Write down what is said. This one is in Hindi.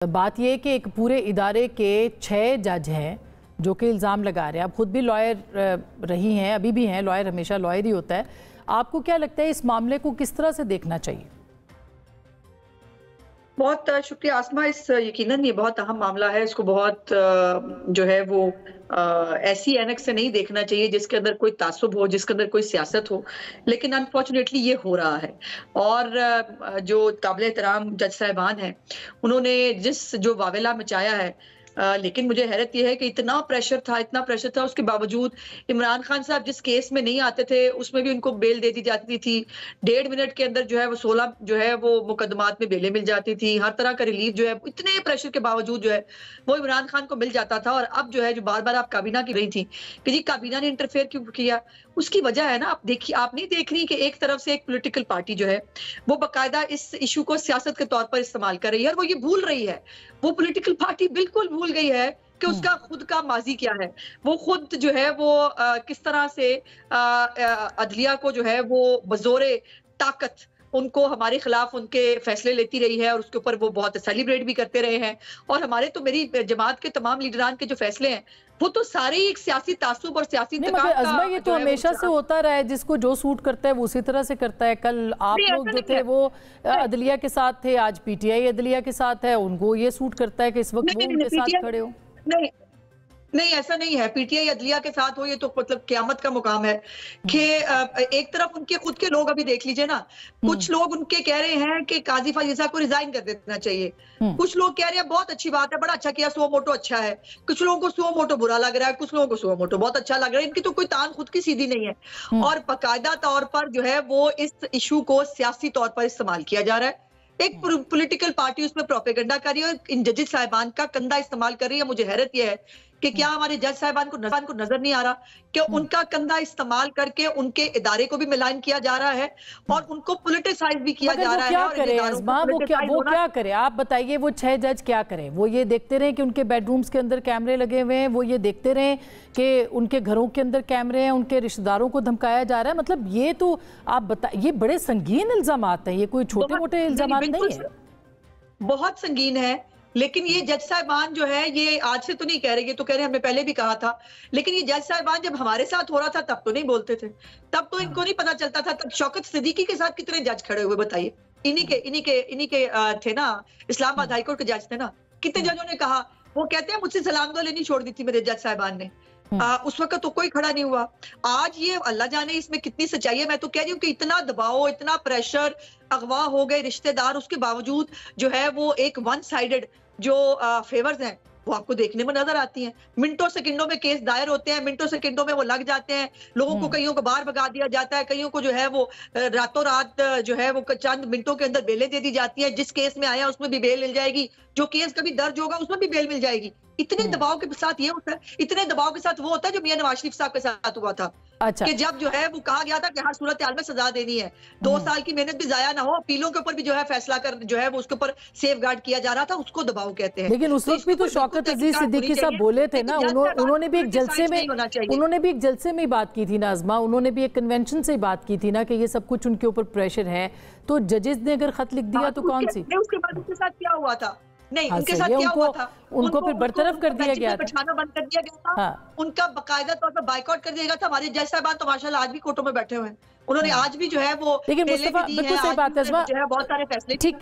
बात यह कि एक पूरे इदारे के 6 जज हैं जो कि इल्ज़ाम लगा रहे हैं। आप खुद भी लॉयर रही हैं, अभी भी हैं, लॉयर हमेशा लॉयर ही होता है। आपको क्या लगता है इस मामले को किस तरह से देखना चाहिए? बहुत शुक्रिया आसमा। यकीनन ये बहुत अहम मामला है। इसको बहुत जो है वो ऐसी ऐनक से नहीं देखना चाहिए जिसके अंदर कोई तासुब हो, जिसके अंदर कोई सियासत हो, लेकिन अनफॉर्चुनेटली ये हो रहा है। और जो काबिल एहतराम जज साहिबान हैं, उन्होंने जो वावेला मचाया है, लेकिन मुझे हैरत यह है कि इतना प्रेशर था, उसके बावजूद इमरान खान साहब जिस केस में नहीं आते थे उसमें भी उनको बेल दे दी जाती थी। 1.5 मिनट के अंदर जो है वो 16 जो है वो मुकदमात में बेलें मिल जाती थी। हर तरह का रिलीफ जो है इतने प्रेशर के बावजूद जो है वो इमरान खान को मिल जाता था। और अब जो है जो बार बार आप काबीना की रही थी कि जी काबीना ने इंटरफेयर क्यों किया, उसकी वजह है ना, आप देखिए, आप नहीं देख रही कि एक तरफ से एक पॉलिटिकल पार्टी जो है वो बाकायदा इस इशू को सियासत के तौर पर इस्तेमाल कर रही है। और वो ये भूल रही है, वो पॉलिटिकल पार्टी बिल्कुल भूल गई है कि उसका खुद का माजी क्या है। वो खुद जो है वो किस तरह से अदलिया को जो है वो बजोरे ताकत उनको हमारे खिलाफ उनके फैसले लेती रही है और उसके ऊपर वो बहुत सेलिब्रेट भी करते रहे हैं। और हमारे तो मेरी जमात के तमाम लीडरान के जो फैसले हैं वो तो सारे एक सियासी तासुब और सियासी अज़मा, ये तो हमेशा से होता रहा है, जिसको जो सूट करता है वो उसी तरह से करता है। कल आप लोग जो थे वो अदलिया के साथ थे, आज पीटीआई अदलिया के साथ है, उनको ये सूट करता है कि इस वक्त वो उनके साथ खड़े हो। नहीं, ऐसा नहीं है। पीटीआई अदलिया के साथ हो ये तो मतलब क़यामत का मुकाम है कि एक तरफ उनके खुद के लोग, अभी देख लीजिए ना, कुछ लोग उनके कह रहे हैं कि काजी फाजिल साहब को रिजाइन कर देना चाहिए। कुछ लोग कह रहे हैं बहुत अच्छी बात है, बड़ा अच्छा किया, सुओ मोटो अच्छा है। कुछ लोगों को सुओ मोटो बुरा लग रहा है, कुछ लोगों को सुओ मोटो बहुत अच्छा लग रहा है। इनकी तो कोई तान खुद की सीधी नहीं है और बाकायदा तौर पर जो है वो इस इशू को सियासी तौर पर इस्तेमाल किया जा रहा है। एक पॉलिटिकल पार्टी उसमें प्रोपेगेंडा कर रही है और इन जजेस साहिबान का कंधा इस्तेमाल कर रही है। मुझे हैरत यह है कि क्या हमारे जज साहिबान को नजर नहीं आ रहा कि उनका कंधा इस्तेमाल करके उनके इदारे को भी मिलान किया जा रहा है और उनको पॉलिटिसाइज भी किया जा रहा है। क्या करे आप बताइए, वो 6 जज क्या करें? वो ये देखते रहे कि उनके बेडरूम्स के अंदर कैमरे लगे हुए हैं, वो ये देखते रहे कि उनके घरों के अंदर कैमरे हैं, उनके रिश्तेदारों को धमकाया जा रहा है? मतलब ये तो आप बताइए, ये बड़े संगीन इल्जामात हैं, ये कोई छोटे मोटे इल्जामात नहीं है। बहुत संगीन है, लेकिन ये जज साहिबान जो है ये आज से तो नहीं कह रहे, ये तो कह रहे हमने पहले भी कहा था। लेकिन ये जज साहिबान जब हमारे साथ हो रहा था तब तो नहीं बोलते थे, तब तो इनको नहीं पता चलता था। तब शौकत सिद्दीकी के साथ कितने जज खड़े हुए बताइए, इन्हीं के थे ना, इस्लामाबाद हाईकोर्ट के जज थे ना। कितने जजों ने कहा, वो कहते हैं मुझसे सलाम दो लेनी छोड़ दी थी मेरे जज साहिबान ने। उस वक्त तो कोई खड़ा नहीं हुआ। आज ये अल्लाह जाने इसमें कितनी सच्चाई है। मैं तो कह रही हूँ कि इतना दबाव, इतना प्रेशर, अगवा हो गए रिश्तेदार, उसके बावजूद जो है वो एक वन साइडेड जो फेवर्स हैं वो आपको देखने में नजर आती हैं। मिनटों सेकंडों में केस दायर होते हैं, मिनटों सेकंडों में वो लग जाते हैं। लोगों को, कईयों को बाहर भगा दिया जाता है, कईयों को जो है वो रातों रात जो है वो चंद मिनटों के अंदर बेलें दे दी जाती है। जिस केस में आया उसमें भी बेल मिल जाएगी, जो केस कभी दर्ज होगा उसमें भी बेल मिल जाएगी। इतने दबाव के साथ ये होता है, इतने दबाव के साथ वो होता है जो मियां नवाज शरीफ साहब के साथ हुआ था। अच्छा। कि जब जो है वो कहा गया था कि हर सूरत हाल में सजा देनी है, 2 साल की मेहनत भी जाया ना हो, अपीलों के ऊपर भी जो है फैसला कर जो है वो उसके ऊपर सेफ गार्ड किया जा रहा था, उसको दबाव कहते हैं। लेकिन उस वक्त भी तो शौकत अजीज सिद्दीकी साहब बोले थे ना, उन्होंने भी एक जलसे में बात की थी ना अज़मा, उन्होंने भी एक कन्वेंशन से बात की थी ना कि ये सब कुछ उनके ऊपर प्रेशर है। तो जजेस ने अगर खत लिख दिया तो कौन सी, उसके बाद उनके साथ क्या हुआ था? नहीं, उनके साथ क्या हुआ था? उनको फिर बरतरफ कर दिया गया था, बैठाना बंद कर दिया गया था। उनका बाकायदा तौर पर बाइकआउट कर दिया गया था। हमारे जज साहिबान तो माशाल्लाह आज भी कोर्टों में बैठे हुए हैं, उन्होंने आज भी जो है वो, लेकिन मुस्तफा बिल्कुल सही बात है, बहुत सारे फैसले। ठीक।